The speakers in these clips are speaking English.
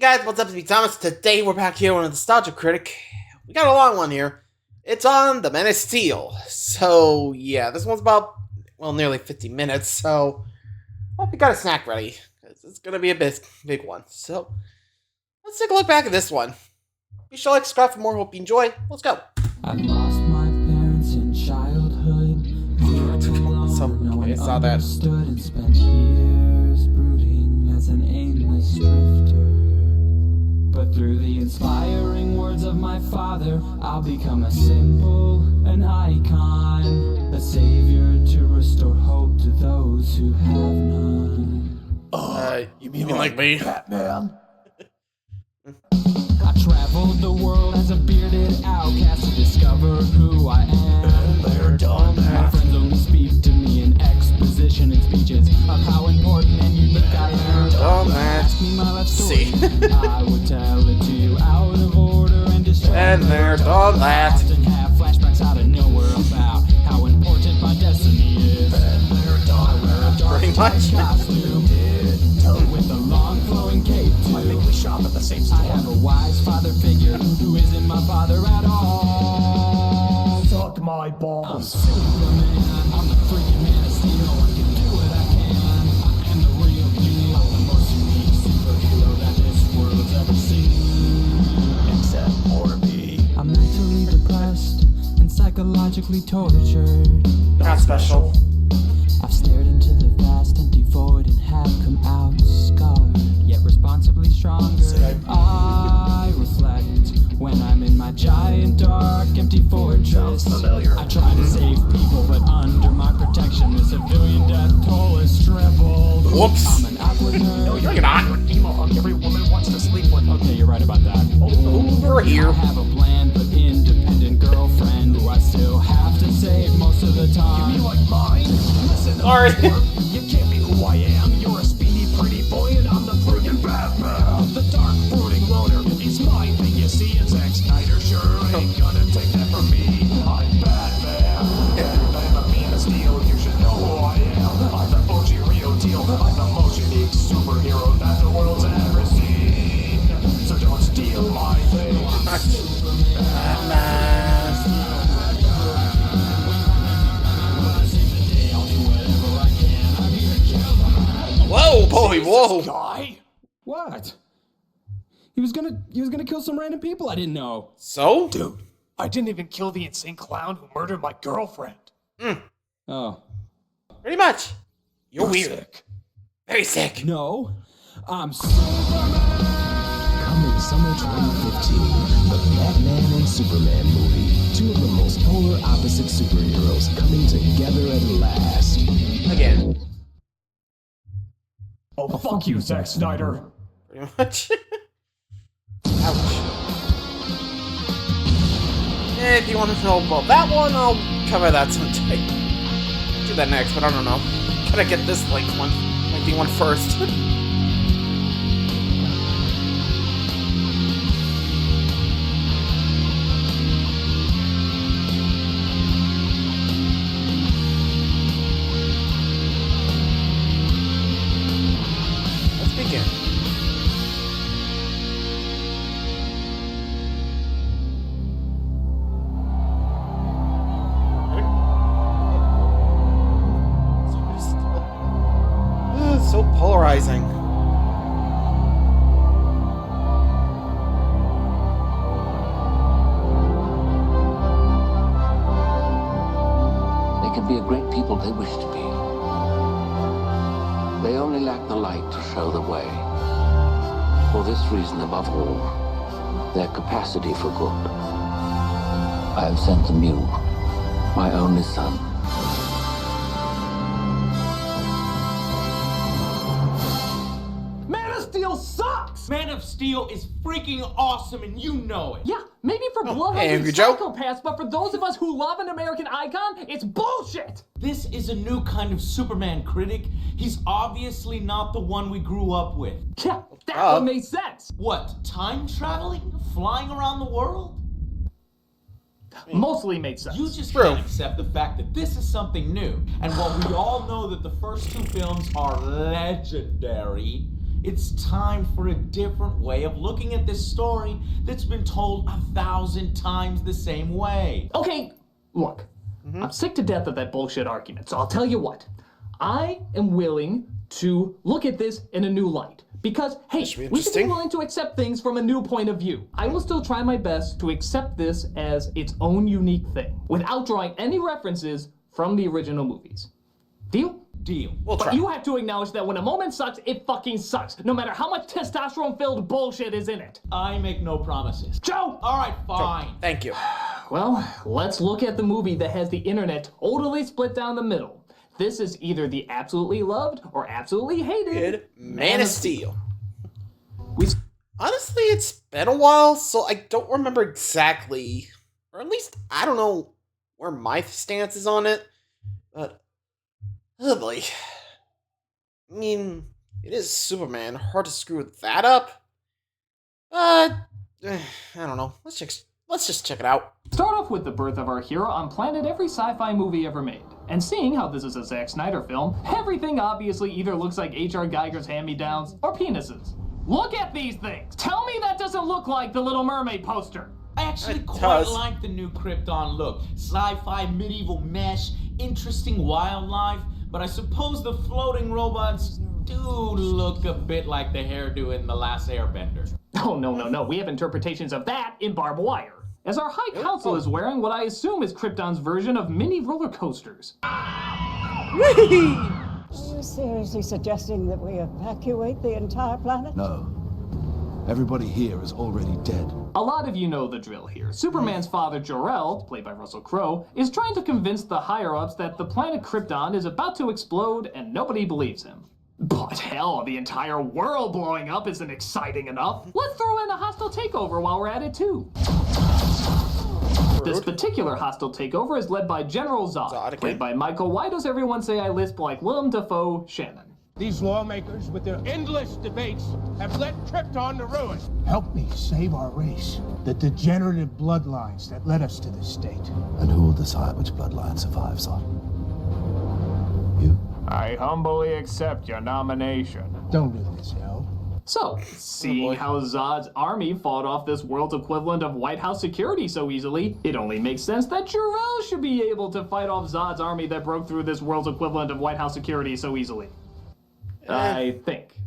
Guys, what's up? It's me, Thomas. Today we're back here on the Nostalgia Critic. We got a long one here. It's on The Man of Steel. So, yeah, this one's about, well, nearly 50 minutes, so I hope you got a snack ready, because it's going to be a big one. So, let's take a look back at this one. Be sure to like, subscribe for more. Hope you enjoy. Let's go. I lost my parents in childhood. I saw that. And spent years brooding as an aimless drifter. But through the inspiring words of my father, I'll become a symbol, an icon, a savior to restore hope to those who have none. You mean like me? Batman? I traveled the world as a bearded outcast to discover who I am. They're done. My friends only speak to me in exposition and speeches of how important and unique I am. Ask me my life story. I would tell it to you out of order and distract. And there's all that. Often have flashbacks out of nowhere about how important my destiny is. And they're done. I wear a dark Pretty much. costume with a long flowing cape too. I think we shop at the same store. I have a wise father figure who isn't my father at all. Suck my I'm balls. Superman, I'm the freaking Man of Steel. I can do what I can. I am the real deal. I'm the most unique superhero that this world's ever seen. Except for me. I'm mentally depressed and psychologically tortured. Not special. I've stared into the vast empty void and have come out scarred, yet responsibly stronger. Same. I reflect when I'm in my giant dark empty fortress. Sounds familiar. I try to save people, but under my protection the civilian death toll is tripled. Whoops. I'm an awkward nerd. No, you're not. You're an emo hunk every woman wants to sleep with. Okay, you're right about that. Over I here. have a bland but independent girlfriend who I still have to save most of the You time. mean like mine? Listen up, Sorry. twerp. You can't be who I am. You're a speedy, pretty boy, and I'm the friggin' Batman. The dark, brooding loner. It's my thing, you see. And Zack Snyder sure ain't gonna take that from me. I'm Batman. Better than the Man of Steel. You should know who I am. I'm the OG real deal. I'm the most unique superhero that the world's ever seen. So don't steal my thing. Whoa, boy, whoa. Guy? What? He was gonna kill some random people I didn't know. So? Dude, I didn't even kill the insane clown who murdered my girlfriend. Oh. Pretty much. You're weird. Sick. Very sick. No. I'm Superman! Coming summer 2015, the Batman and Superman movie. Two of the most polar opposite superheroes coming together at last. Again. Oh, fuck you, Zack Snyder. Pretty much. Ouch. If you want to know about that one, I'll cover that sometime. Do that next, but I don't know. Gotta get this lengthy one first. Let's begin. So polarizing. They can be a great people they wish to be. They only lack the light to show the way. For this reason, above all, their capacity for good. I have sent them you, my only son. Man of Steel sucks! Man of Steel is freaking awesome and you know it. Yeah, maybe for bloodhounds hey, and Angry Joe. psychopaths, but for those of us who love an American icon, it's bullshit! This is a new kind of Superman, Critic. He's obviously not the one we grew up with. Yeah, that one made sense. What, time traveling? Flying around the world? Mostly made sense. You just True. can't accept the fact that this is something new. And while we all know that the first two films are legendary, It's time for a different way of looking at this story that's been told 1,000 times the same way. Okay, look, I'm sick to death of that bullshit argument, so I'll tell you what. I am willing to look at this in a new light. Because, hey, we should be willing to accept things from a new point of view. I will still try my best to accept this as its own unique thing, without drawing any references from the original movies. Deal? Deal. We'll try. But you have to acknowledge that when a moment sucks, it fucking sucks, no matter how much testosterone-filled bullshit is in it. I make no promises. Joe! All right, fine. Thank you. Well, let's look at the movie that has the internet totally split down the middle. This is either the absolutely loved or absolutely hated Man of Steel. We Honestly, it's been a while, so I don't remember exactly, or at least I don't know where my stance is on it, but, oh boy. I mean, it is Superman, hard to screw that up, but, I don't know, let's just check it out. start off with the birth of our hero on planet every sci-fi movie ever made. And seeing how this is a Zack Snyder film, everything obviously either looks like H.R. Geiger's hand-me-downs or penises. Look at these things! Tell me that doesn't look like the Little Mermaid poster! I actually It quite does. like the new Krypton look. Sci-fi, medieval mesh, interesting wildlife, but I suppose the floating robots do look a bit like the hairdo in The Last Airbender. Oh, no. We have interpretations of that in barbed wire. As our High Council is wearing what I assume is Krypton's version of mini roller coasters. Are you seriously suggesting that we evacuate the entire planet? No. Everybody here is already dead. A lot of you know the drill here. Superman's father, Jor-El, played by Russell Crowe, is trying to convince the higher-ups that the planet Krypton is about to explode and nobody believes him. But hell, the entire world blowing up isn't exciting enough. Let's throw in a hostile takeover while we're at it too. This particular hostile takeover is led by General Zod, played by Michael. Why does everyone say I lisp like Willem Dafoe Shannon? These lawmakers, with their endless debates, have led Krypton to ruin. Help me save our race. The degenerative bloodlines that led us to this state. And who will decide which bloodline survives on? You? I humbly accept your nomination. Don't do this, Hal. So, seeing how Zod's army fought off this world's equivalent of White House security so easily, it only makes sense that Jor-El should be able to fight off Zod's army that broke through this world's equivalent of White House security so easily. I think.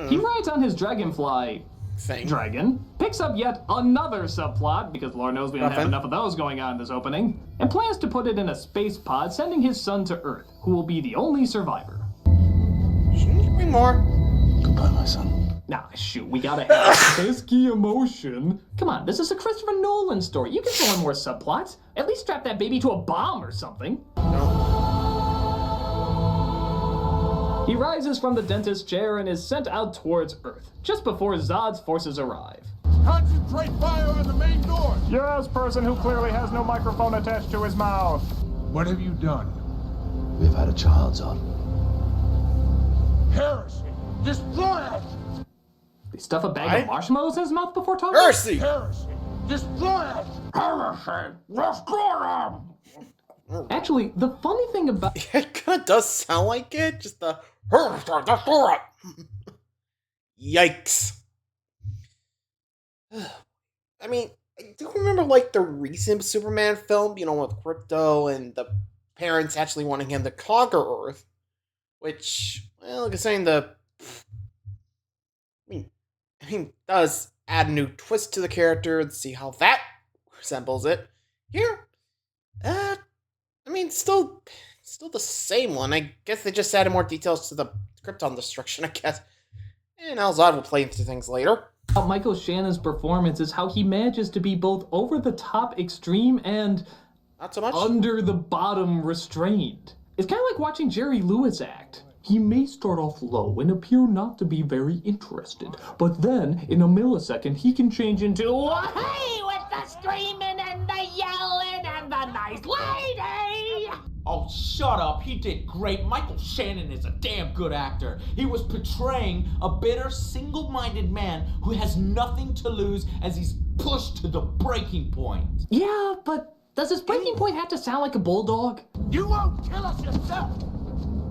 He rides on his dragonfly dragon, picks up yet another subplot, because Lord knows we don't have enough of those going on in this opening, and plans to put it in a space pod, sending his son to Earth, who will be the only survivor. Shouldn't you bring more? Goodbye, my son. Nah, shoot, we gotta have pesky emotion. Come on, this is a Christopher Nolan story. You can throw in more subplots. At least strap that baby to a bomb or something. He rises from the dentist's chair and is sent out towards Earth, just before Zod's forces arrive. Concentrate fire on the main door. Yes, person who clearly has no microphone attached to his mouth. What have you done? We've had a child, Zod. Heresy. Destroy it. They stuff a bag of marshmallows in his mouth before talking? Heresy! Heresy. Destroy it. Heresy. Destroy it. Actually, the funny thing about... It kind of does sound like it, just the... Yikes. I mean, I do remember, like, the recent Superman film, you know, with Crypto and the parents actually wanting him to conquer Earth, which, well, like I was saying, I mean, does add a new twist to the character and see how that resembles it. Here, I mean, still the same one. I guess they just added more details to the Krypton destruction, I guess. And now Zod will play into things later. Michael Shannon's performance is how he manages to be both over-the-top extreme and not so much under-the-bottom restrained. It's kind of like watching Jerry Lewis act. He may start off low and appear not to be very interested, but then, in a millisecond, he can change into, hey, with the screaming and the yelling and the nice lady! Oh, shut up. He did great. Michael Shannon is a damn good actor. He was portraying a bitter, single-minded man who has nothing to lose as he's pushed to the breaking point. Yeah, but does his breaking point have to sound like a bulldog? You won't kill us yourself.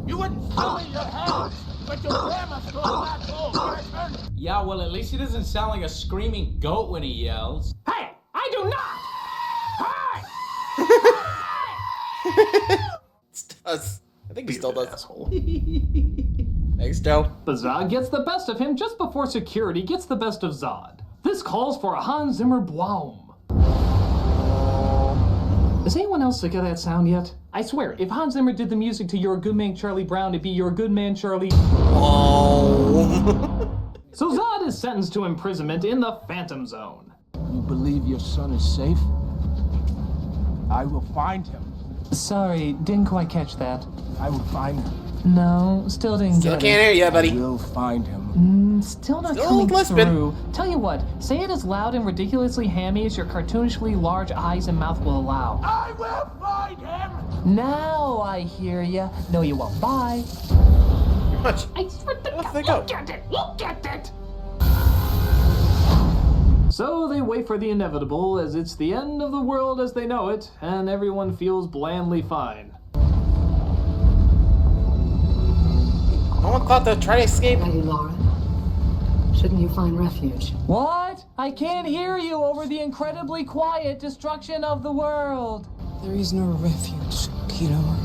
You wouldn't throw in your hands. but your grandma's still back home. Get a turn. Yeah, well, at least he doesn't sound like a screaming goat when he yells. Hey, I do not! Does. I think he still does. Asshole. Thanks, Joe. But Zod gets the best of him just before security gets the best of Zod. This calls for a Hans Zimmer Bwaum. Is anyone else sick of that sound yet? I swear, if Hans Zimmer did the music to You're a Good Man, Charlie Brown, it'd be You're a Good Man, Charlie. Oh. So Zod is sentenced to imprisonment in the Phantom Zone. You believe your son is safe? I will find him. Sorry, didn't quite catch that. I will find him. No, still didn't Still get can't it. hear ya, I buddy. will find him. Still not Still coming lisping. through. Tell you what, say it as loud and ridiculously hammy as your cartoonishly large eyes and mouth will allow. I will find him! Now I hear ya. No, you won't. Bye. Much. I swear to Off God, they go. look at it! Look at it! So they wait for the inevitable, as it's the end of the world as they know it, and everyone feels blandly fine. No one thought they'd try to escape. Lady Laura, shouldn't you find refuge? What? I can't hear you over the incredibly quiet destruction of the world. There is no refuge, Kilo.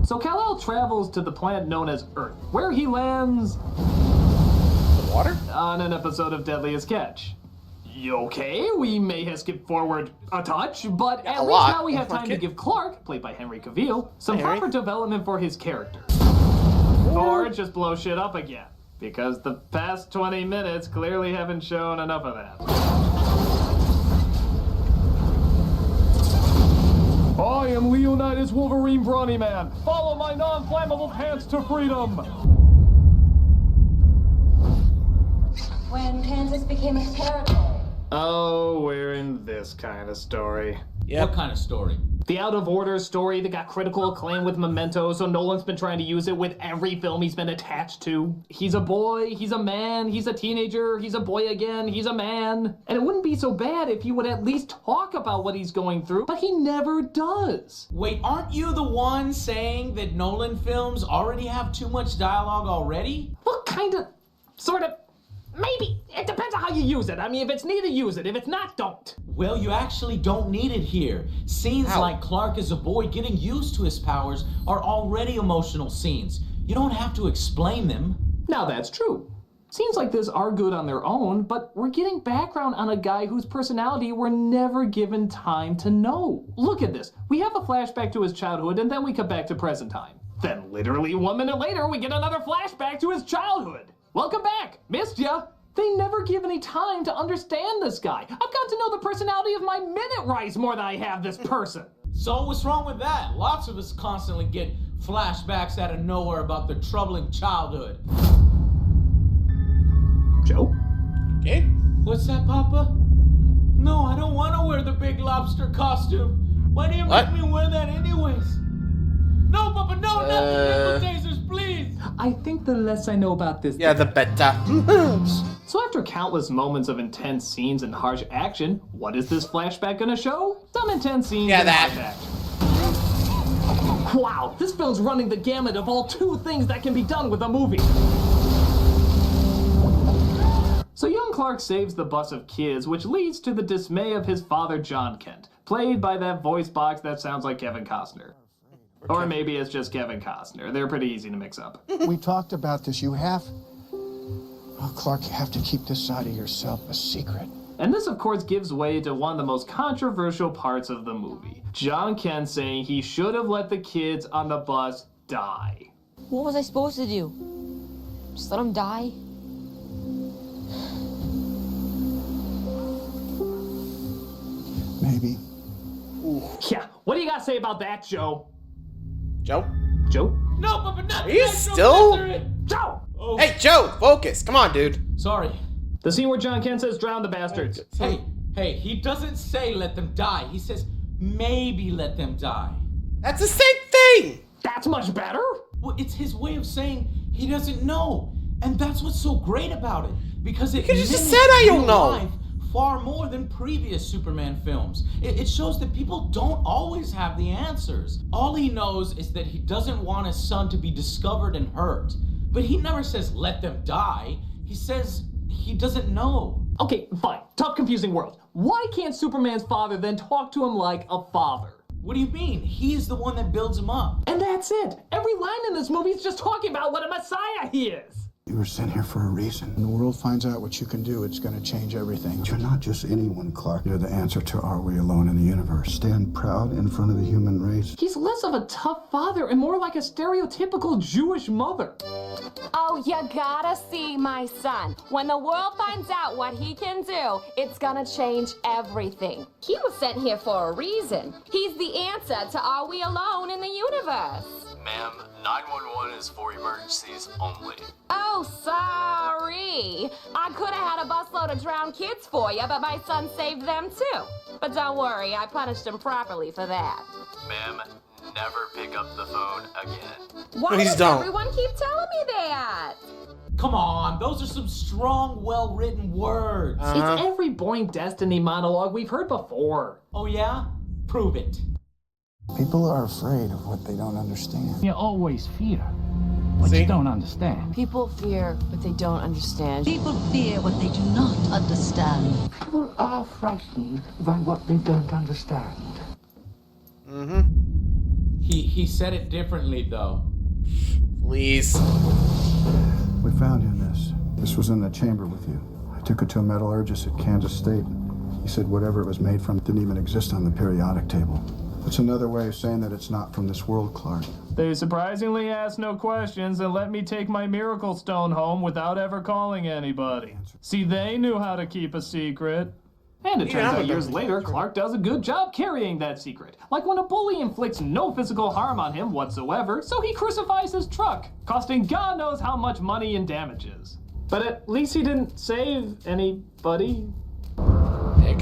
So Kal-El travels to the planet known as Earth, where he lands The water? on an episode of Deadliest Catch. Okay, we may have skipped forward a touch, but at least lot. now we have time to Okay. give Clark, played by Henry Cavill, some Hey, Henry. proper development for his character. Or just blow shit up again, because the past 20 minutes clearly haven't shown enough of that. I am Leonidas Wolverine Brawny Man. Follow my non-flammable pants to freedom. When Kansas became a territory. Oh, we're in this kind of story. What kind of story? The Out of Order story that got critical acclaim with Memento, so Nolan's been trying to use it with every film he's been attached to. He's a boy, he's a man, he's a teenager, he's a boy again, he's a man. And it wouldn't be so bad if he would at least talk about what he's going through, but he never does. Wait, aren't you the one saying that Nolan films already have too much dialogue already? Well, kind of, sort of, maybe. It depends on how you use it. I mean, if it's needed, use it. If it's not, don't. Well, you actually don't need it here. Scenes like Clark as a boy getting used to his powers are already emotional scenes. You don't have to explain them. Now that's true. Scenes like this are good on their own, but we're getting background on a guy whose personality we're never given time to know. Look at this. We have a flashback to his childhood, and then we come back to present time. Then literally 1 minute later, we get another flashback to his childhood. Welcome back. Missed ya. They never give any time to understand this guy. I've got to know the personality of my minute rice more than I have this person. So what's wrong with that? Lots of us constantly get flashbacks out of nowhere about their troubling childhood. Joe? Okay. What's that, Papa? No, I don't want to wear the big lobster costume. Why do you make me wear that anyways? No, Papa, no, not the nickel tasers, please. I think the less I know about this... Yeah, the better. So after countless moments of intense scenes and harsh action, what is this flashback gonna show? Some intense scenes and harsh action. Wow, this film's running the gamut of all 2 things that can be done with a movie. So young Clark saves the bus of kids, which leads to the dismay of his father, John Kent, played by that voice box that sounds like Kevin Costner. Or maybe it's just Kevin Costner. They're pretty easy to mix up. We talked about this. You have... Oh, Clark, you have to keep this side of yourself a secret. And this, of course, gives way to one of the most controversial parts of the movie. John Kent saying he should have let the kids on the bus die. What was I supposed to do? Just let them die? Maybe. Yeah, what do you got to say about that, Joe? Joe? Joe? No, Papa, not Are you still? Joe! Oh. Hey, Joe, focus. Come on, dude. Sorry. The scene where John Kent says, drown the bastards. Hey, he doesn't say let them die. He says maybe let them die. That's the same thing. That's much better. Well, it's his way of saying he doesn't know. And that's what's so great about it. Because it You just mimics said I don't real know. life far more than previous Superman films. It shows that people don't always have the answers. All he knows is that he doesn't want his son to be discovered and hurt. But he never says, let them die. He says he doesn't know. Okay, fine. Tough, confusing world. Why can't Superman's father then talk to him like a father? What do you mean? He's the one that builds him up. And that's it. Every line in this movie is just talking about what a messiah he is. You were sent here for a reason. When the world finds out what you can do, it's going to change everything. You're not just anyone, Clark. You're the answer to Are We Alone in the Universe. Stand proud in front of the human race. He's less of a tough father and more like a stereotypical Jewish mother. Oh, you gotta see my son. When the world finds out what he can do, it's gonna change everything. He was sent here for a reason. He's the answer to Are We Alone in the Universe? Ma'am, 911 is for emergencies only. Oh, sorry. I could have had a busload of drowned kids for you, but my son saved them too. But don't worry, I punished him properly for that. Ma'am, never pick up the phone again. Why does everyone keep telling me that? Come on, those are some strong, well-written words. It's every Boring Destiny monologue we've heard before. Oh yeah? Prove it. People are afraid of what they don't understand. You always fear what you don't understand. People fear what they don't understand. People fear what they do not understand. People are frightened by what they don't understand. He said it differently though. Please. We found you in this. This was in the chamber with you. I took it to a metallurgist at Kansas State. He said whatever it was made from didn't even exist on the periodic table. That's another way of saying that it's not from this world, Clark. They surprisingly asked no questions and let me take my miracle stone home without ever calling anybody. See, they knew how to keep a secret. And it turns out years later, Clark does a good job carrying that secret. Like when a bully inflicts no physical harm on him whatsoever, so he crucifies his truck, costing God knows how much money in damages. But at least he didn't save anybody. Nick.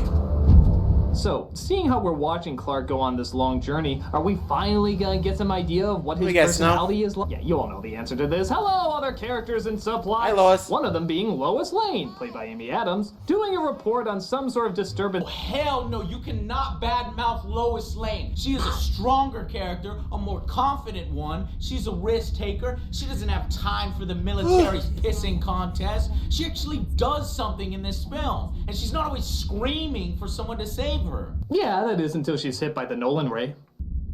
So, seeing how we're watching Clark go on this long journey, are we finally gonna get some idea of what his personality is like? Yeah, you all know the answer to this. Hello, other characters and subplots. Hi, Lois. One of them being Lois Lane, played by Amy Adams, doing a report on some sort of disturbance. Oh, hell no, you cannot badmouth Lois Lane. She is a stronger character, a more confident one. She's a risk taker. She doesn't have time for the military's pissing contest. She actually does something in this film, and she's not always screaming for someone to save her. Yeah, that is until she's hit by the Nolan ray.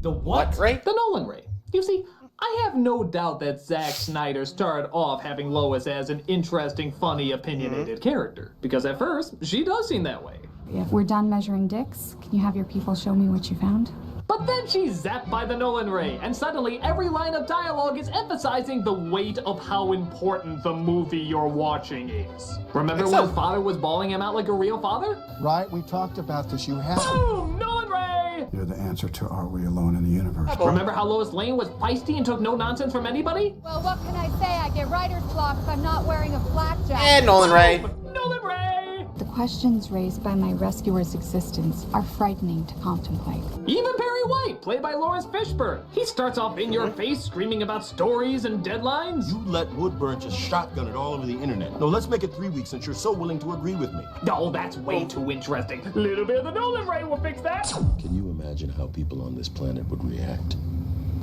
The what ray? The Nolan ray. You see, I have no doubt that Zack Snyder started off having Lois as an interesting, funny, opinionated character. Because at first, she does seem that way. If we're done measuring dicks, can you have your people show me what you found? But then she's zapped by the Nolan ray, and suddenly every line of dialogue is emphasizing the weight of how important the movie you're watching is. Remember when his father was bawling him out like a real father? Right, we talked about this. You have. Boom! Nolan ray! You're the answer to Are We Alone in the Universe. Remember how Lois Lane was feisty and took no nonsense from anybody? Well, what can I say? I get writer's block if I'm not wearing a flak jacket. And Nolan ray. Nolan ray! The questions raised by my rescuer's existence are frightening to contemplate. Even Perry White, played by Lawrence Fishburne. He starts off in your face screaming about stories and deadlines. You let Woodburn just shotgun it all over the internet. No, let's make it 3 weeks since you're so willing to agree with me. No, that's way too interesting. Little bit of the Nolan ray will fix that. Can you imagine how people on this planet would react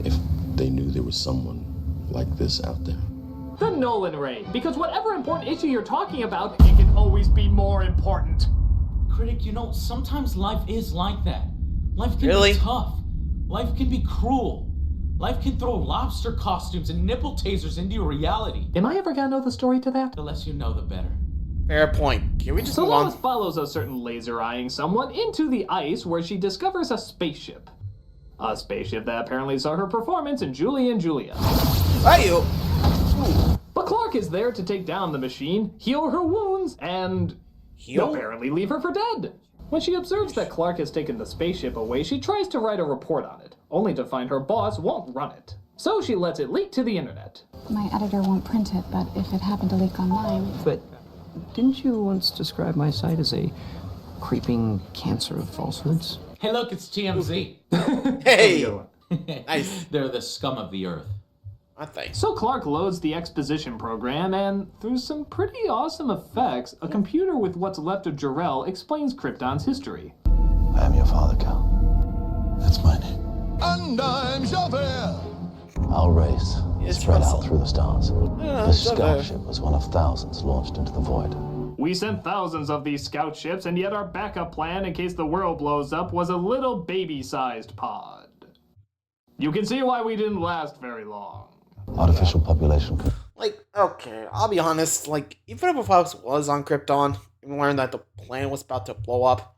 if they knew there was someone like this out there? The Nolan ray, because whatever important issue you're talking about, it can always be more important. Critic, you know, sometimes life is like that. Life can be tough. Life can be cruel. Life can throw lobster costumes and nipple tasers into your reality. Am I ever gonna know the story to that? The less you know, the better. Fair point. Can we just So move on? Lois follows a certain laser-eyeing someone into the ice where she discovers a spaceship. A spaceship that apparently saw her performance in Julie and Julia. Hey, But Clark is there to take down the machine, heal her wounds, and apparently leave her for dead. When she observes that Clark has taken the spaceship away, she tries to write a report on it, only to find her boss won't run it. So she lets it leak to the internet. My editor won't print it, but if it happened to leak online... But didn't you once describe my site as a creeping cancer of falsehoods? Hey, look, it's TMZ. Hey! Nice. They're the scum of the earth. I think. So Clark loads the exposition program, and through some pretty awesome effects, a computer with what's left of Jor-El explains Krypton's history. I am your father, Cal. That's my name. And I'm Javert. Our race is spread out through the stars. This Javert. scout ship was one of thousands launched into the void. We sent thousands of these scout ships, and yet our backup plan in case the world blows up was a little baby-sized pod. You can see why we didn't last very long. Artificial population. Like, okay, I'll be honest, like, even if I was on Krypton and learned that the planet was about to blow up,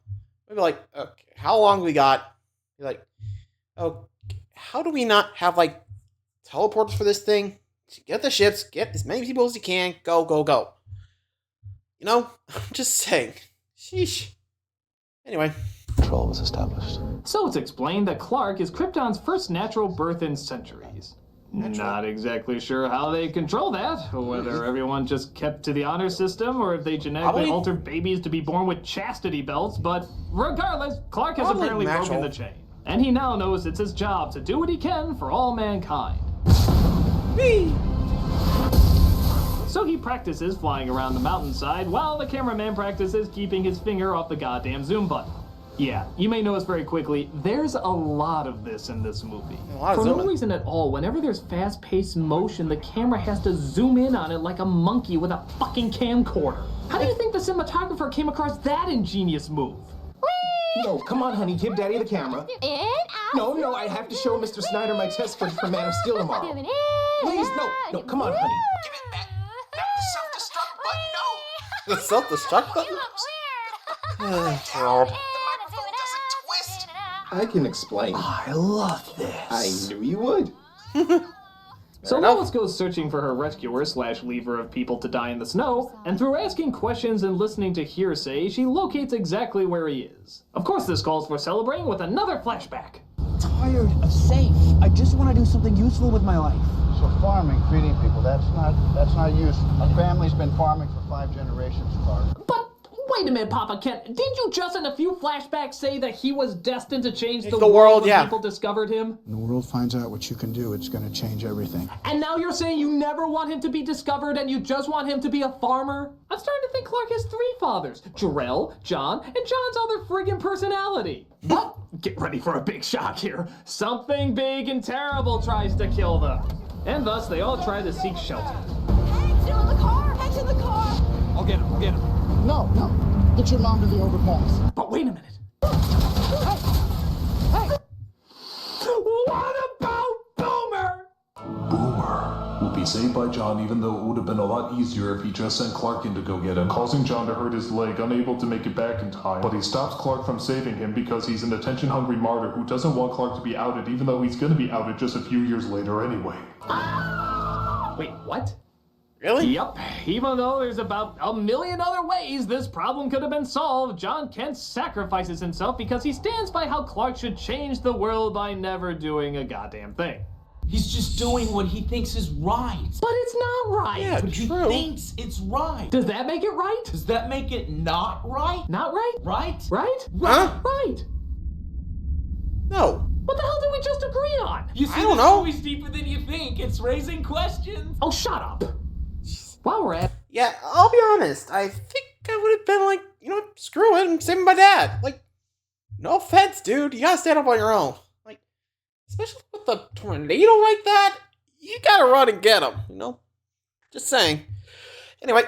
we'd be like, okay, how long do we got? Be like, oh, how do we not have, like, teleporters for this thing? Get the ships, get as many people as you can, go, go, go. You know, I'm just saying. Sheesh. Anyway. Control was established. So it's explained that Clark is Krypton's first natural birth in centuries. Not exactly sure how they control that, or whether everyone just kept to the honor system, or if they genetically altered babies to be born with chastity belts, but regardless, Clark has apparently broken the chain. And he now knows it's his job to do what he can for all mankind. So he practices flying around the mountainside while the cameraman practices keeping his finger off the goddamn zoom button. Yeah, you may notice very quickly, there's a lot of this in this movie. For no reason at all, whenever there's fast-paced motion, the camera has to zoom in on it like a monkey with a fucking camcorder. How do you think the cinematographer came across that ingenious move? No, come on, honey, give Daddy the camera. No, I have to show Mr. Snyder my test footage for Man of Steel tomorrow. Please, no, come on, honey. Give it back. Not the self-destruct button, no. The self-destruct button? Oh, God. I can explain. I love this. I knew you would. So Lois goes searching for her rescuer / leaver of people to die in the snow, and through asking questions and listening to hearsay, she locates exactly where he is. Of course, this calls for celebrating with another flashback. Tired of safe. I just want to do something useful with my life. So farming, feeding people, that's not useful. Our family's been farming for 5 generations, Clark. But wait a minute, Papa Kent. Didn't you just in a few flashbacks say that he was destined to change the world when people discovered him? When the world finds out what you can do, it's going to change everything. And now you're saying you never want him to be discovered and you just want him to be a farmer? I'm starting to think Clark has 3 fathers. Jor-El, John, and John's other friggin' personality. But get ready for a big shock here. Something big and terrible tries to kill them. And thus, they all try to seek shelter. Hey, still in the car! Head to the car! I'll get him. No. Get your mom to the overpass. But wait a minute. Hey! What about Boomer? Boomer will be saved by John, even though it would have been a lot easier if he just sent Clark in to go get him, causing John to hurt his leg, unable to make it back in time. But he stops Clark from saving him because he's an attention-hungry martyr who doesn't want Clark to be outed, even though he's going to be outed just a few years later anyway. Wait, what? Really? Yep. Even though there's about a million other ways this problem could have been solved, John Kent sacrifices himself because he stands by how Clark should change the world by never doing a goddamn thing. He's just doing what he thinks is right. But it's not right. Yeah, But he true. thinks it's right. Does that make it right? Does that make it not right? Not right? Right? Right? Huh? Right. No. What the hell did we just agree on? You see, I don't this know. movie's deeper than you think. It's raising questions. Oh, shut up. While we're at... Yeah, I'll be honest. I think I would have been like, you know what, screw it, I'm saving my dad. Like, no offense, dude. You gotta stand up on your own. Like, especially with a tornado like that, you gotta run and get him, you know? Just saying. Anyway.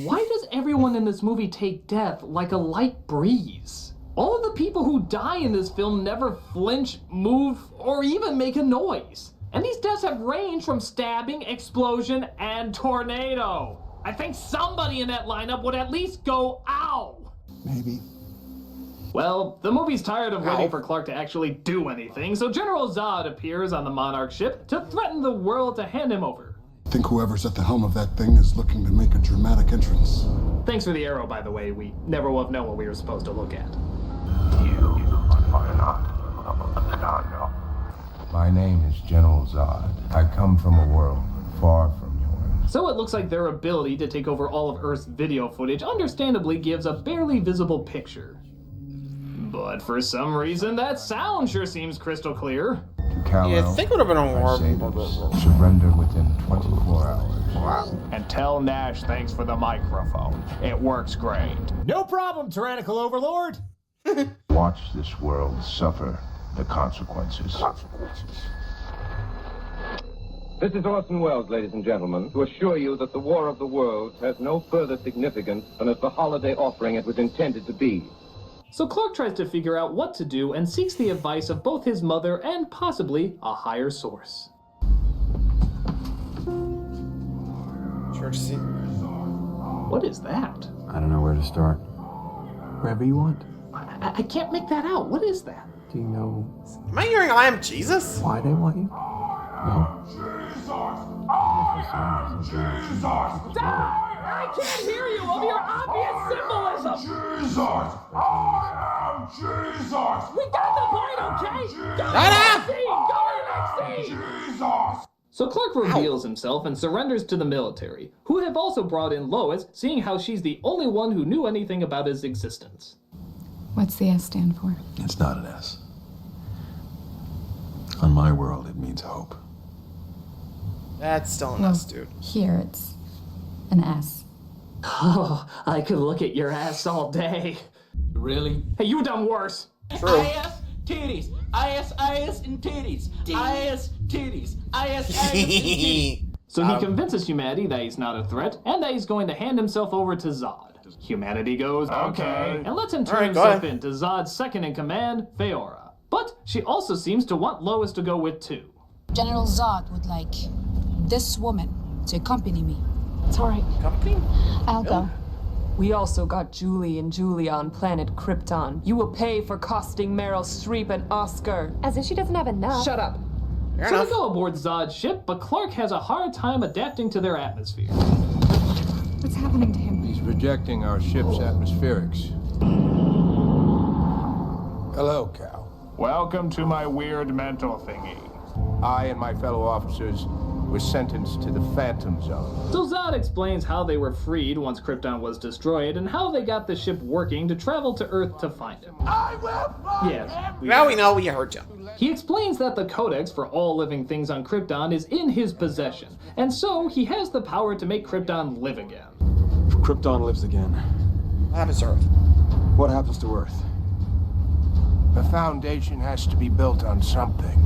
Why does everyone in this movie take death like a light breeze? All of the people who die in this film never flinch, move, or even make a noise. And these deaths have ranged from stabbing, explosion, and tornado. I think somebody in that lineup would at least go, ow! Maybe. Well, the movie's tired of waiting for Clark to actually do anything, so General Zod appears on the Monarch ship to threaten the world to hand him over. I think whoever's at the helm of that thing is looking to make a dramatic entrance. Thanks for the arrow, by the way. We never will have known what we were supposed to look at. My name is General Zod. I come from a world far from yours. So it looks like their ability to take over all of Earth's video footage understandably gives a barely visible picture. But for some reason, that sound sure seems crystal clear. To Kal-El, Yeah, I think it would have been a war. surrender within 24 hours. Wow. And tell Nash thanks for the microphone. It works great. No problem, tyrannical overlord. Watch this world suffer the consequences. This is Orson Welles, ladies and gentlemen, to assure you that the War of the Worlds has no further significance than as the holiday offering it was intended to be. So Clark tries to figure out what to do and seeks the advice of both his mother and possibly a higher source. Church scene. What is that? I don't know where to start. Wherever you want. I can't make that out. What is that? Do you know Am I hearing I am Jesus? why they want you? I can't hear you of your obvious symbolism! We got the point, okay? Go to the next scene! So Clark reveals himself and surrenders to the military, who have also brought in Lois, seeing how she's the only one who knew anything about his existence. What's the S stand for? It's not an S. On my world, it means hope. That's still an S, dude. Here it's an S. Oh, I could look at your ass all day. Really? Hey, you done worse. True. IS titties. IS and titties. IS titties. IS and titties. So he convinces humanity that he's not a threat and that he's going to hand himself over to Zod. Humanity goes, okay, and lets him turn himself into Zod's second in command, Feora. But she also seems to want Lois to go with too. General Zod would like this woman to accompany me. It's all right. Company? I'll go. We also got Julie and Julia on planet Krypton. You will pay for costing Meryl Streep an Oscar. As if she doesn't have enough. Shut up. Fair So enough. they go aboard Zod's ship, but Clark has a hard time adapting to their atmosphere. What's happening to him? He's rejecting our ship's atmospherics. Hello, Cal. Welcome to my weird mental thingy. I and my fellow officers were sentenced to the Phantom Zone. So Zod explains how they were freed once Krypton was destroyed and how they got the ship working to travel to Earth to find him. I will find Yes. Now we know we heard you. He explains that the codex for all living things on Krypton is in his possession, and so he has the power to make Krypton live again. If Krypton lives again, What happens to Earth? what happens to Earth? The foundation has to be built on something.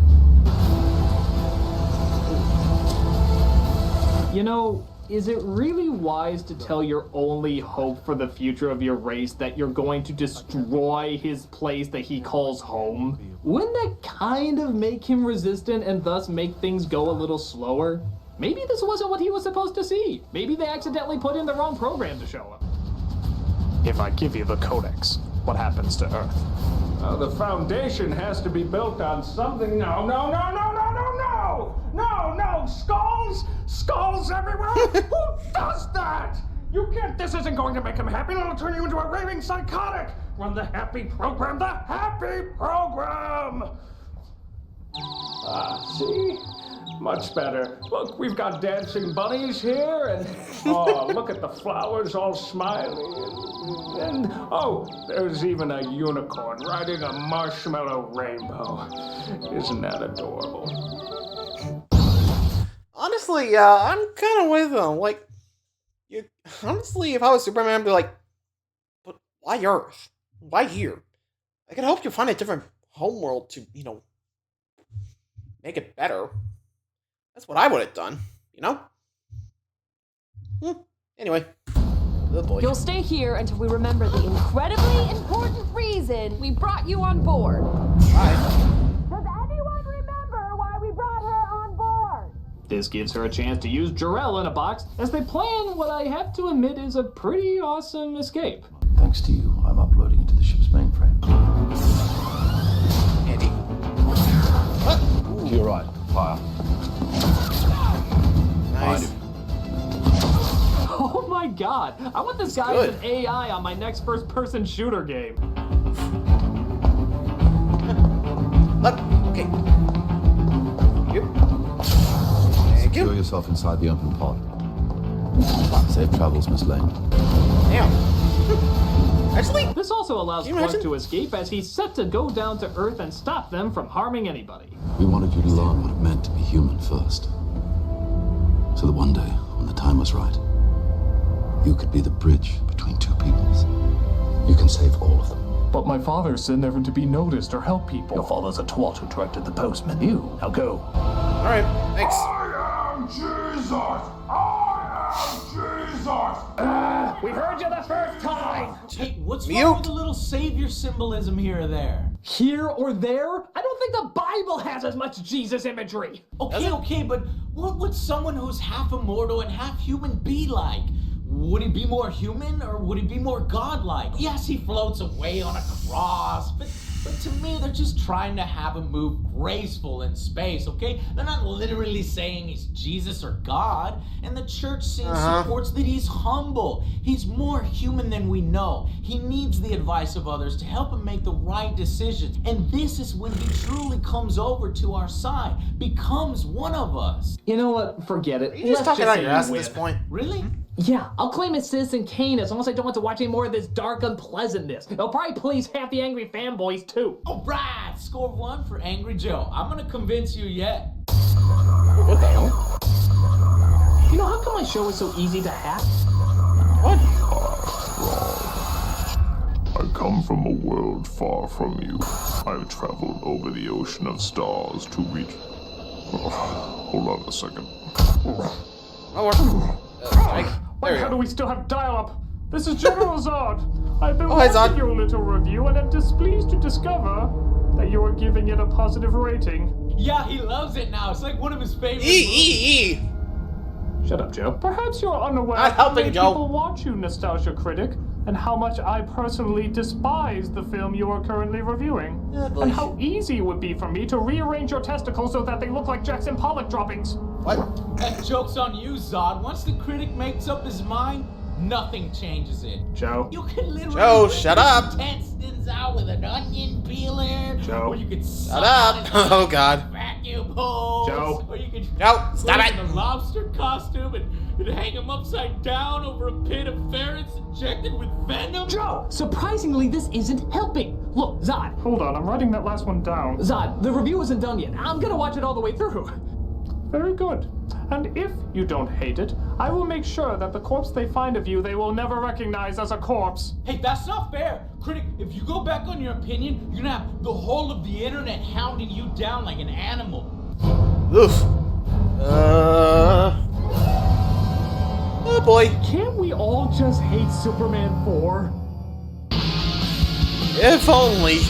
You know, is it really wise to tell your only hope for the future of your race that you're going to destroy his place that he calls home? Wouldn't that kind of make him resistant and thus make things go a little slower? Maybe this wasn't what he was supposed to see. Maybe they accidentally put in the wrong program to show him. If I give you the codex, what happens to Earth? The foundation has to be built on something. No. Skulls! Skulls everywhere! Who does that? You can't. This isn't going to make him happy. It'll turn you into a raving psychotic. Run the happy program. The happy program! See? Much better. Look, we've got dancing bunnies here, and oh, look at the flowers all smiling. And oh, there's even a unicorn riding a marshmallow rainbow. Isn't that adorable? Honestly, I'm kind of with them. Like, honestly, if I was Superman, I'd be like, but why Earth? Why here? I could hope you find a different homeworld to, make it better. That's what I would have done, Anyway. Oh boy. You'll stay here until we remember the incredibly important reason we brought you on board. Bye. Does anyone remember why we brought her on board? This gives her a chance to use Jor-El in a box as they plan what I have to admit is a pretty awesome escape. Thanks to you, I'm uploading it to the ship's mainframe. Andy. You're right. Fire. Nice. Oh my god, I want this guy as an AI on my next first-person shooter game. Okay. Secure yourself inside the open pod. Safe travels, Miss Lane. Damn. Actually, this also allows Clark to escape as he's set to go down to Earth and stop them from harming anybody. We wanted you to learn what it meant to be human first. So that one day, when the time was right, you could be the bridge between two peoples. You can save all of them. But my father said never to be noticed or help people. Your father's a twat who directed the postman. You, now go. Alright, thanks. I am Jesus! I am Jesus! We heard you the first time! Hey, what's wrong with a little savior symbolism here or there? Here or there? I don't think the Bible has as much Jesus imagery. Okay, but what would someone who's half immortal and half human be like? Would he be more human or would he be more godlike? Yes, he floats away on a cross, but to me, they're just trying to have him move graceful in space, okay? They're not literally saying he's Jesus or God, and the church supports that he's humble. He's more human than we know. He needs the advice of others to help him make the right decisions, and this is when he truly comes over to our side, becomes one of us. You know what? Forget it. Are you just talking out your ass at this point? Really? Yeah, I'll claim it's Citizen Kane as long as I don't want to watch any more of this dark unpleasantness. It'll probably please half the angry fanboys too. All right, score 1 for Angry Joe. I'm gonna convince you yet. What the hell? You know, how come my show is so easy to hack? What? I come from a world far from you. I've traveled over the ocean of stars to reach... hold on a second. Why do we still have dial-up? This is General Zod. I've been hi, watching Zod. your little review and am displeased to discover that you are giving it a positive rating. Yeah, he loves it now. It's like one of his favorite movies. Shut up, Joe. Perhaps you're unaware Not of how helping, many Joe. people watch you, Nostalgia Critic, and how much I personally despise the film you are currently reviewing. And how easy it would be for me to rearrange your testicles so that they look like Jackson Pollock droppings. What? That joke's on you, Zod. Once the critic makes up his mind, nothing changes it. Joe. You can literally Joe, shut up. intestines out with an onion peeler. Joe. Or you could Shut up. Oh, God. vacuum hose. Joe. Or you could No, stop put it. him in a lobster costume and hang him upside down over a pit of ferrets injected with venom. Joe! Surprisingly, this isn't helping. Look, Zod. Hold on, I'm writing that last one down. Zod, the review isn't done yet. I'm gonna watch it all the way through. Very good. And if you don't hate it, I will make sure that the corpse they find of you they will never recognize as a corpse. Hey, that's not fair. Critic, if you go back on your opinion, you're gonna have the whole of the internet hounding you down like an animal. Oof. Oh boy. Can't we all just hate Superman 4? If only.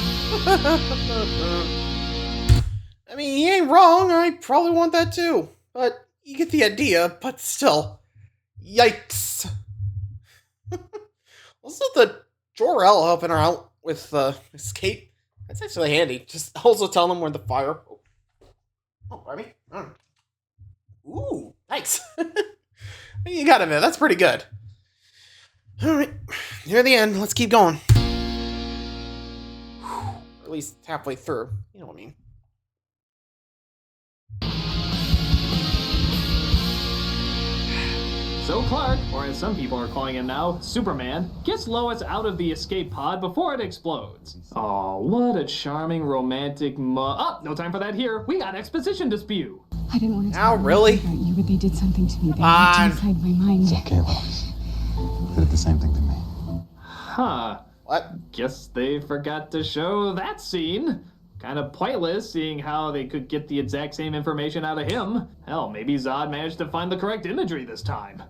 I mean, he ain't wrong. I probably want that too. But you get the idea, but still. Yikes. Also, the Jor-El helping her out with escape. That's actually handy. Just also tell them where the fire. Oh, I mean. Ooh, nice. You got it, man. That's pretty good. Alright, near the end. Let's keep going. At least halfway through. You know what I mean. So Clark, or as some people are calling him now, Superman, gets Lois out of the escape pod before it explodes. Oh, what a charming romantic no time for that here. We got exposition to spew. I didn't want to Now, tell really? about you, but they did something to me that went inside my mind. It's okay, Lois. They did the same thing to me. Huh. What? Guess they forgot to show that scene. Kind of pointless, seeing how they could get the exact same information out of him. Hell, maybe Zod managed to find the correct imagery this time.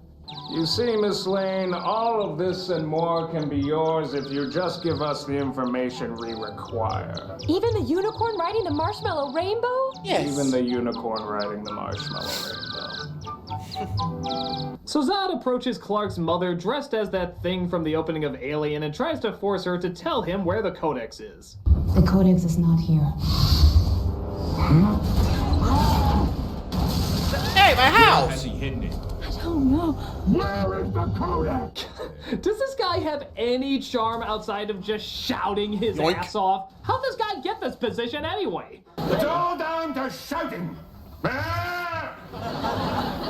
You see, Miss Lane, all of this and more can be yours if you just give us the information we require. Even the unicorn riding the marshmallow rainbow? Yes. Even the unicorn riding the marshmallow rainbow. So Zod approaches Clark's mother dressed as that thing from the opening of Alien and tries to force her to tell him where the Codex is. The Codex is not here. Hey, my house! Has he hidden it? I don't know. Where is the Codex? Does this guy have any charm outside of just shouting his Yoink. ass off? How'd this guy get this position anyway? It's all down to shouting.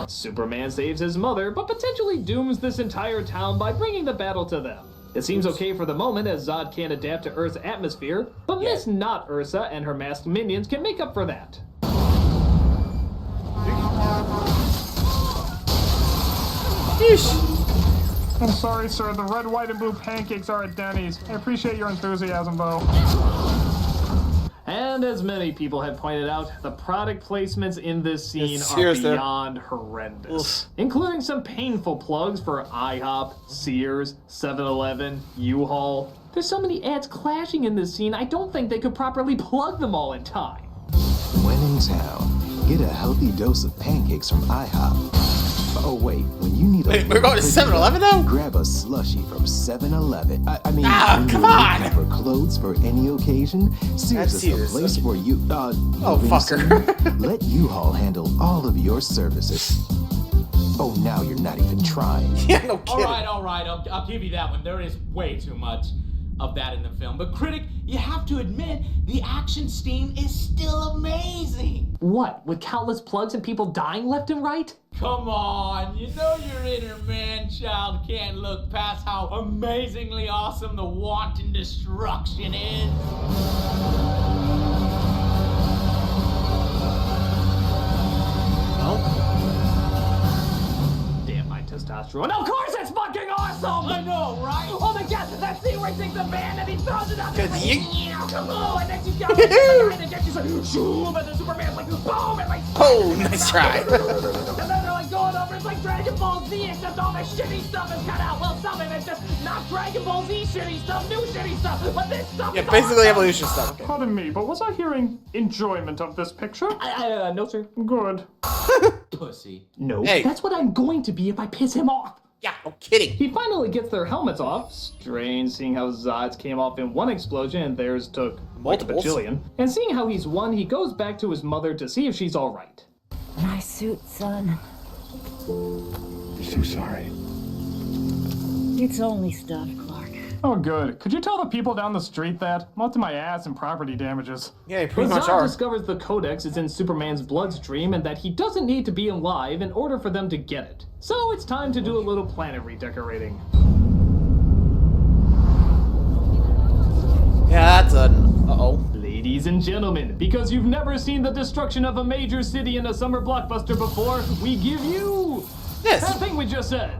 Superman saves his mother, but potentially dooms this entire town by bringing the battle to them. It seems okay for the moment as Zod can't adapt to Earth's atmosphere, but Miss Not Ursa and her masked minions can make up for that. I'm sorry, sir. The red, white, and blue pancakes are at Denny's. I appreciate your enthusiasm, though. And as many people have pointed out, the product placements in this scene are beyond horrendous. Including some painful plugs for IHOP, Sears, 7-Eleven, U-Haul. There's so many ads clashing in this scene, I don't think they could properly plug them all in time. When in town, get a healthy dose of pancakes from IHOP. Oh wait, when you need a we're going to 7-Eleven though? Grab a slushie from 7-Eleven. I mean, come on! For clothes for any occasion, Sears is the place for you. Oh, fucker. Let U-Haul handle all of your services. Oh, now you're not even trying. Yeah, no kidding. All right, I'll give you that one. There is way too much of that in the film. But Critic, you have to admit, the action scene is still amazing. What, with countless plugs and people dying left and right? Come on, you know your inner man-child can't look past how amazingly awesome the wanton destruction is. Damn my testosterone. Of course it's fucking awesome! I know, right? Oh my god, that scene where he takes a van and he throws it out there. Oh, and then she's got behind and she's like, shoom, and the Superman's like, boom, and like, oh, nice try. And then they're like going over, it's like Dragon Ball Z, except all the shitty stuff is cut out. Well, some of it's just not Dragon Ball Z shitty stuff, new shitty stuff, but this stuff is basically awesome. evolution stuff. Pardon me, but was I hearing enjoyment of this picture? No, sir. Good. Pussy. No, hey. That's what I'm going to be if I piss him off. Yeah, no kidding. He finally gets their helmets off. Strange seeing how Zod's came off in one explosion and theirs took like a bajillion. And seeing how he's won, he goes back to his mother to see if she's alright. Nice suit, son. I'm so sorry. It's only stuff, Clark. Oh, good. Could you tell the people down the street that? I'm up to my ass in property damages. Yeah, you pretty But much Zod are. discovers the codex is in Superman's bloodstream and that he doesn't need to be alive in order for them to get it. So it's time to do a little planet redecorating. Yeah, that's a... Uh-oh. Ladies and gentlemen, because you've never seen the destruction of a major city in a summer blockbuster before, we give you... this. That thing we just said.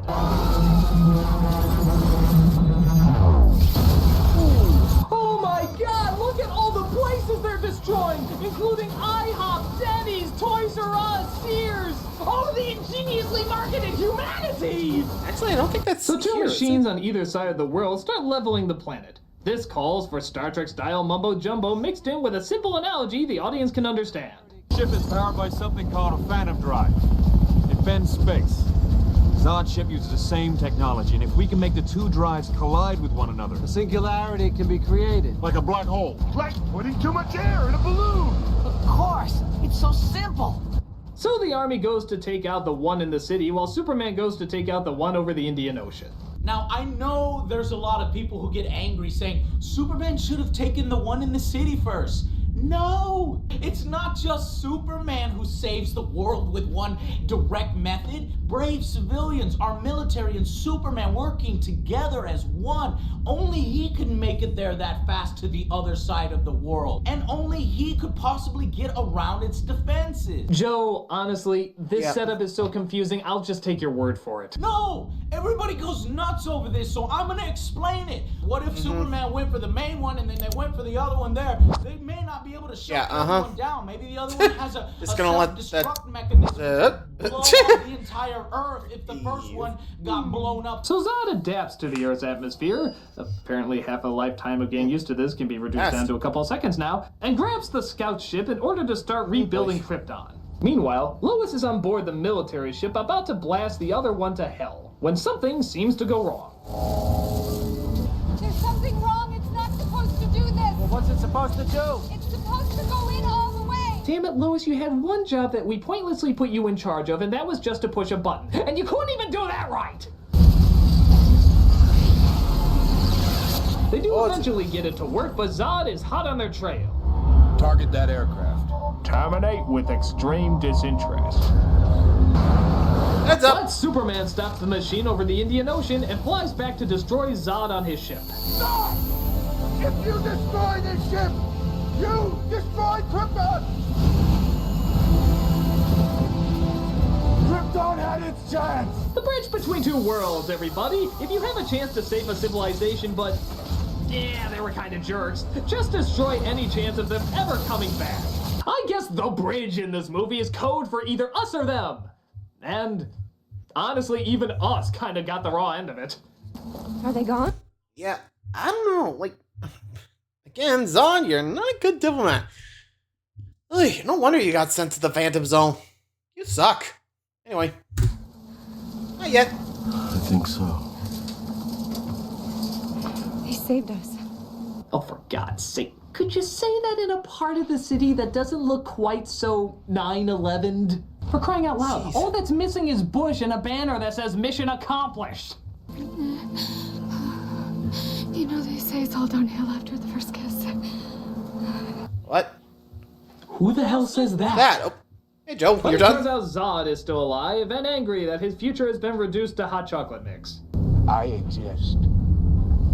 Oh my god, look at all the places they're destroying, including IHOP, Denny's, Toys R Us, Sears, all of the ingeniously marketed humanity! Actually, I don't think that's So two here, machines on either side of the world start leveling the planet. This calls for Star Trek-style mumbo-jumbo mixed in with a simple analogy the audience can understand. Ship is powered by something called a phantom drive. It bends space. Zod's ship uses the same technology, and if we can make the two drives collide with one another, a singularity can be created. Like a black hole. Like putting too much air in a balloon. Of course, it's so simple. So the army goes to take out the one in the city, while Superman goes to take out the one over the Indian Ocean. Now, I know there's a lot of people who get angry saying, Superman should have taken the one in the city first. No! It's not just Superman who saves the world with one direct method. Brave civilians, our military, and Superman working together as one. Only he can make it there that fast to the other side of the world. And only he could possibly get around its defenses. Joe, honestly, this setup is so confusing, I'll just take your word for it. No! Everybody goes nuts over this, so I'm gonna explain it. What if Superman went for the main one and then they went for the other one there? They may not be able to shut the other one down. Maybe the other one has a self-destruct mechanism to blow up the entire Earth if the first one got blown up. So Zod adapts to the Earth's atmosphere. Apparently half a lifetime of getting used to this can be reduced down to a couple of seconds now, and grabs the scout ship in order to start rebuilding Krypton. Meanwhile, Lois is on board the military ship about to blast the other one to hell, when something seems to go wrong. There's something wrong. It's not supposed to do this. Well, what's it supposed to do? It's supposed to go in all the way. Damn it, Lois, you had one job that we pointlessly put you in charge of, and that was just to push a button. And you couldn't even do that right! They do eventually get it to work, but Zod is hot on their trail. Target that aircraft. Terminate with extreme disinterest. Heads up. But Superman stops the machine over the Indian Ocean and flies back to destroy Zod on his ship. Stop! If you destroy this ship, you destroy Krypton! Krypton had its chance! The bridge between two worlds, everybody. If you have a chance to save a civilization, but yeah, they were kind of jerks, just destroy any chance of them ever coming back. I guess the bridge in this movie is code for either us or them. And honestly, even us kind of got the raw end of it. Are they gone? Yeah, I don't know. Like, again, Zod, you're not a good diplomat. Ugh, no wonder you got sent to the Phantom Zone. You suck. Anyway, not yet. I think so. He saved us. Oh, for God's sake. Could you say that in a part of the city that doesn't look quite so 9/11'd? For crying out loud, Jeez. all that's missing is Bush and a banner that says mission accomplished. You know, they say it's all downhill after the first kiss. What? Who the hell says that? That. Oh. Hey, Joe, But you're it done? turns out Zod is still alive and angry that his future has been reduced to hot chocolate mix. I exist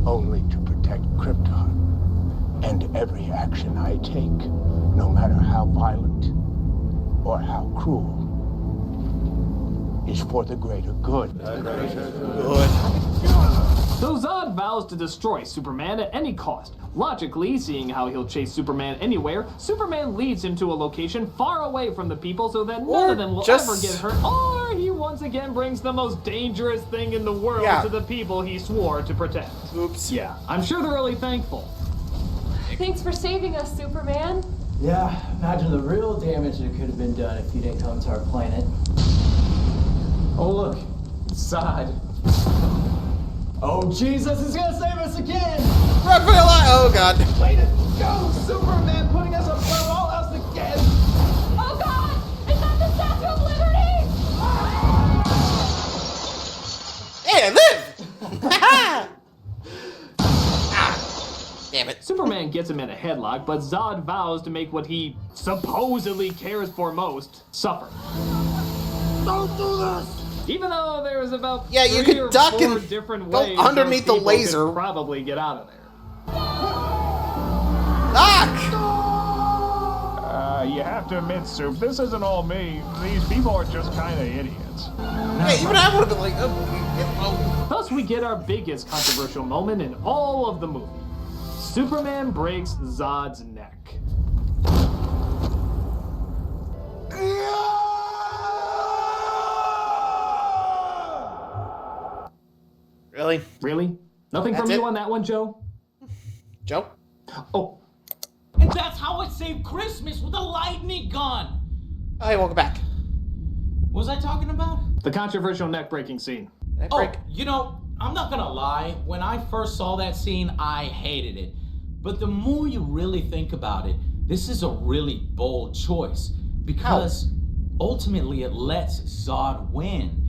only to protect Krypton. And every action I take, no matter how violent or how cruel, is for the greater good. So Zod vows to destroy Superman at any cost. Logically, seeing how he'll chase Superman anywhere, Superman leads him to a location far away from the people so that none of them will ever get hurt. Or he once again brings the most dangerous thing in the world to the people he swore to protect. Oops. Yeah, I'm sure they're really thankful. Thanks for saving us, Superman. Yeah, imagine the real damage that could have been done if you didn't come to our planet. Oh look, Zod. Oh Jesus, he's gonna save us again! Run for your life! Oh God. Way to go, Superman, putting us above all else again! Oh God! Is that the Statue of Liberty? Hey, I live! Damn it. Superman gets him in a headlock, but Zod vows to make what he supposedly cares for most suffer. Don't do this! Even though there's about you 3 could or duck 4 and different go ways underneath those the people laser. could probably get out of there. You have to admit, Soup, this isn't all me. These people are just kind of idiots. Yeah, even I would have been like, oh. Thus, we get our biggest controversial moment in all of the movie. Superman breaks Zod's neck. Really? Really? Nothing from you on that one, Joe? Joe? Oh. And that's how I saved Christmas with a lightning gun. Hey, welcome back. What was I talking about? The controversial neck-breaking scene. Oh, you know, I'm not gonna lie. When I first saw that scene, I hated it. But the more you really think about it, this is a really bold choice. Because ultimately it lets Zod win.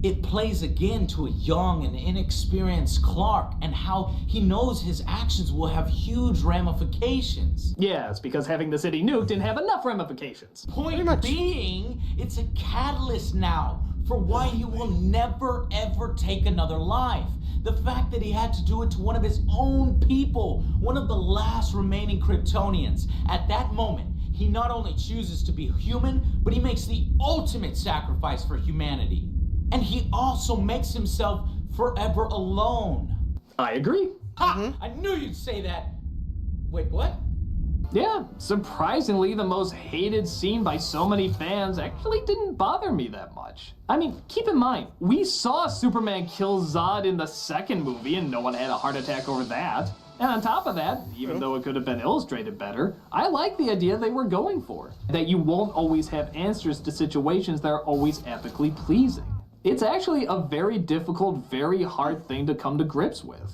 It plays again to a young and inexperienced Clark and how he knows his actions will have huge ramifications. Yeah, it's because having the city nuked didn't have enough ramifications. Point being, it's a catalyst now for why he will never ever take another life. The fact that he had to do it to one of his own people, one of the last remaining Kryptonians. At that moment, he not only chooses to be human, but he makes the ultimate sacrifice for humanity. And he also makes himself forever alone. I agree. Ha! I knew you'd say that. Wait, what? Yeah, surprisingly, the most hated scene by so many fans actually didn't bother me that much. I mean, keep in mind, we saw Superman kill Zod in the second movie and no one had a heart attack over that. And on top of that, even though it could have been illustrated better, I like the idea they were going for. That you won't always have answers to situations that are always epically pleasing. It's actually a very difficult, very hard thing to come to grips with.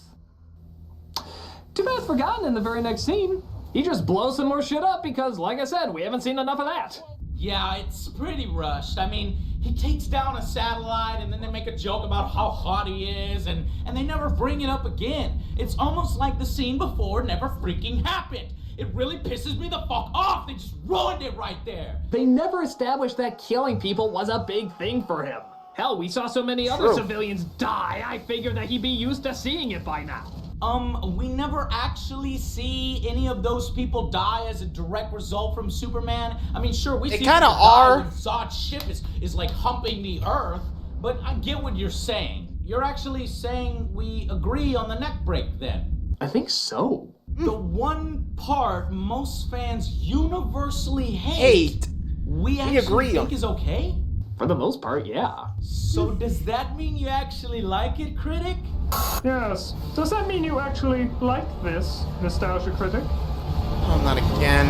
Too bad it's forgotten in the very next scene. He just blows some more shit up because, like I said, we haven't seen enough of that. Yeah, it's pretty rushed. I mean, he takes down a satellite and then they make a joke about how hot he is and they never bring it up again. It's almost like the scene before never freaking happened. It really pisses me the fuck off. They just ruined it right there. They never established that killing people was a big thing for him. Hell, we saw so many other True. civilians die, I figured that he'd be used to seeing it by now. We never actually see any of those people die as a direct result from Superman. I mean, sure, we They see kinda people die are. when Zod's ship is like humping the Earth, but I get what you're saying. You're actually saying we agree on the neck break then. I think so. The one part most fans universally hate, we actually agree think on. is okay? For the most part, yeah. So does that mean you actually like it, Critic? Yes. Does that mean you actually like this, Nostalgia Critic? Oh, not again.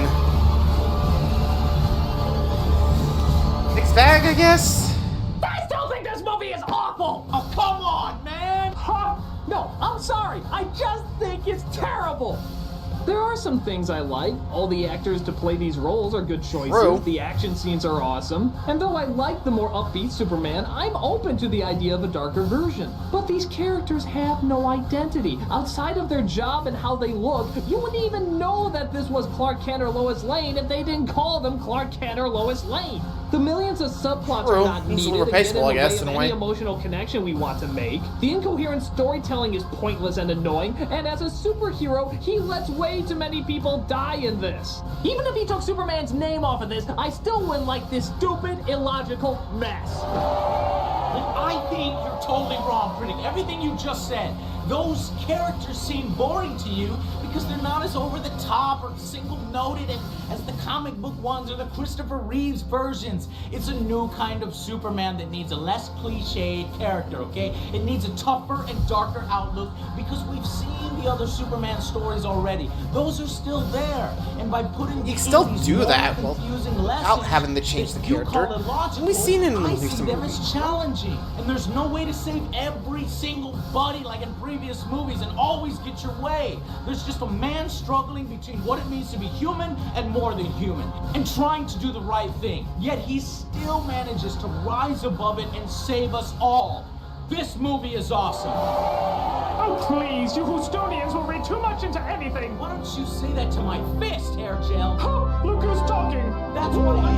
Mixed bag, I guess? I still think this movie is awful! Oh, come on, man! Huh? No, I'm sorry. I just think it's terrible. There are some things I like. All the actors to play these roles are good choices. True. The action scenes are awesome. And though I like the more upbeat Superman, I'm open to the idea of a darker version. But these characters have no identity. Outside of their job and how they look, you wouldn't even know that this was Clark Kent or Lois Lane if they didn't call them Clark Kent or Lois Lane. The millions of subplots True. are not It's needed to get replaceable, I in the guess, way of in a any way. emotional connection we want to make. The incoherent storytelling is pointless and annoying, and as a superhero, he lets way too many people die in this. Even if he took Superman's name off of this, I still wouldn't like this stupid, illogical mess. Well, I think you're totally wrong, Critic. Everything you just said. Those characters seem boring to you because they're not as over the top or single-noted as the comic book ones or the Christopher Reeves versions. It's a new kind of Superman that needs a less cliched character, okay? It needs a tougher and darker outlook because we've seen the other Superman stories already. Those are still there. And by putting You can still these do more that confusing without lessons having to change the that you character. call illogical, We've seen it in I see some them movies. as challenging. And there's no way to save every single buddy like in previous movies and always get your way. There's just a man struggling between what it means to be human and more than human and trying to do the right thing. Yet he still manages to rise above it and save us all. This movie is awesome. Oh, please, you Houstonians will read too much into anything. Why don't you say that to my fist, hair gel? Oh, look who's talking. That's what I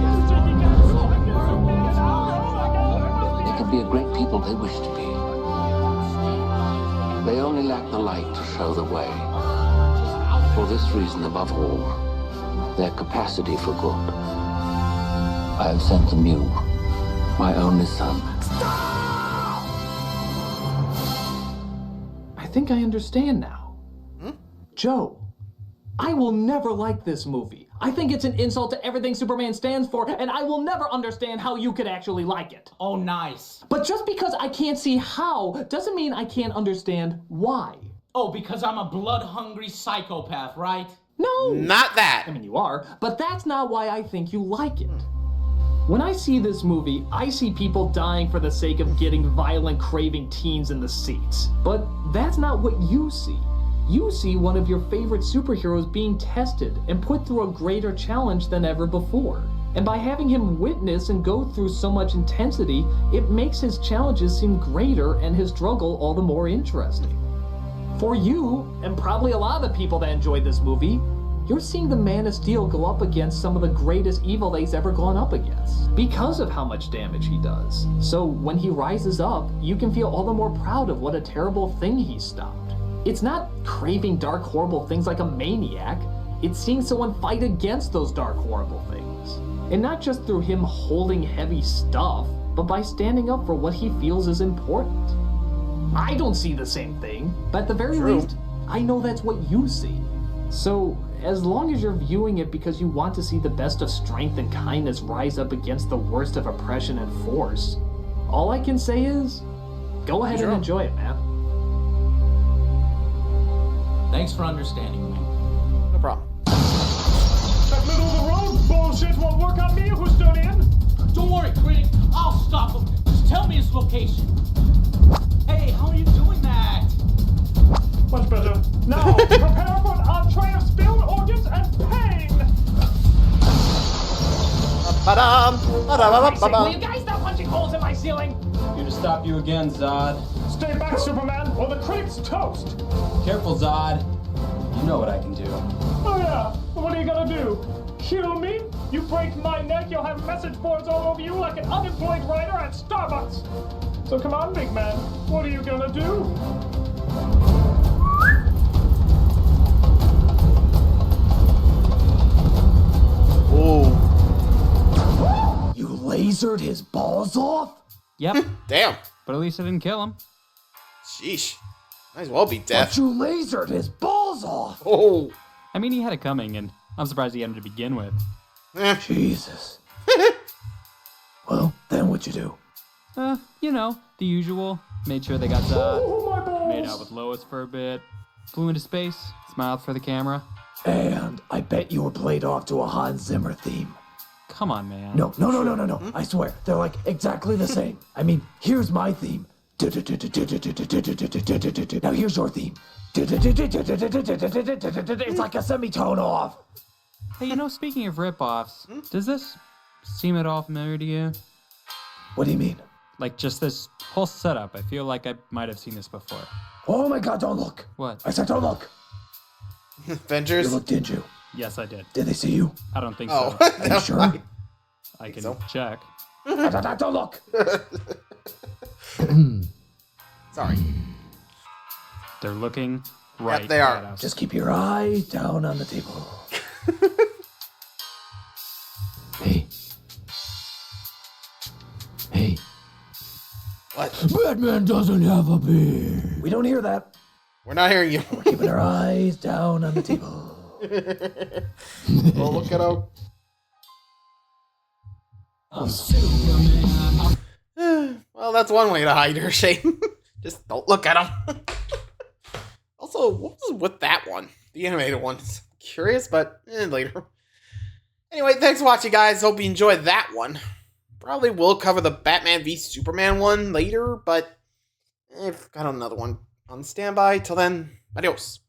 They can be a great people they wish to be. They only lack the light to show the way. For this reason, above all, their capacity for good. I have sent them you, my only son. I think I understand now. Joe, I will never like this movie. I think it's an insult to everything Superman stands for, and I will never understand how you could actually like it. Oh, nice. But just because I can't see how doesn't mean I can't understand why. Oh, because I'm a blood-hungry psychopath, right? No. Not that. I mean, you are, but that's not why I think you like it. When I see this movie, I see people dying for the sake of getting violent, craving teens in the seats. But that's not what you see. You see one of your favorite superheroes being tested and put through a greater challenge than ever before. And by having him witness and go through so much intensity, it makes his challenges seem greater and his struggle all the more interesting. For you, and probably a lot of the people that enjoyed this movie, you're seeing the Man of Steel go up against some of the greatest evil that he's ever gone up against because of how much damage he does. So when he rises up, you can feel all the more proud of what a terrible thing he stopped. It's not craving dark, horrible things like a maniac. It's seeing someone fight against those dark, horrible things. And not just through him holding heavy stuff, but by standing up for what he feels is important. I don't see the same thing, but at the very least, I know that's what you see. So, as long as you're viewing it because you want to see the best of strength and kindness rise up against the worst of oppression and force, all I can say is, go ahead and enjoy it, man. Thanks for understanding me. No problem. That middle-of-the-road bullshit won't work on me, Houstonian. Don't worry, Critic. I'll stop him. Just tell me his location. Hey, how are you doing that? Much better. Now, prepare for an entree of spilled organs and pain! Will you guys stop punching holes in my ceiling? Here to stop you again, Zod. Stay back, Superman, or the Critic's toast! Careful, Zod. You know what I can do. Oh yeah, what are you gonna do? Kill me? You break my neck, you'll have message boards all over you like an unemployed writer at Starbucks. So come on, big man. What are you gonna do? Ooh. You lasered his balls off? Yep. Damn. But at least I didn't kill him. Sheesh. Might as well be death. But you lasered his balls off. Oh. I mean, he had it coming, and I'm surprised he had him to begin with. Jesus. Well, then what'd you do? You know, the usual. Made sure they got Zod. Made out with Lois for a bit. Flew into space. Smiled for the camera. And I bet you were played off to a Hans Zimmer theme. Come on, man. No. I swear, they're like exactly the same. I mean, here's my theme. Now here's your theme. It's like a semitone off. Hey, you know, speaking of rip-offs, does this seem at all familiar to you? What do you mean? Like, just this whole setup. I feel like I might have seen this before. Oh my god, don't look. What? I said don't look. Avengers? You looked, didn't you? Yes, I did. Did they see you? I don't think Oh. so. Are you sure? I can check. Don't look. Sorry. They're looking right Yep, they are. at us. Just keep your eye down on the table. Hey. Hey. What? Batman doesn't have a beard. We don't hear that. We're not hearing you. We're keeping our eyes down on the table. Oh, look at him. Well, that's one way to hide her, Shane. Just don't look at him. Also, what was with that one? The animated one. Curious, but later. Anyway, thanks for watching, guys. Hope you enjoyed that one. Probably will cover the Batman v Superman one later, but I've got another one on standby. Till then, adios.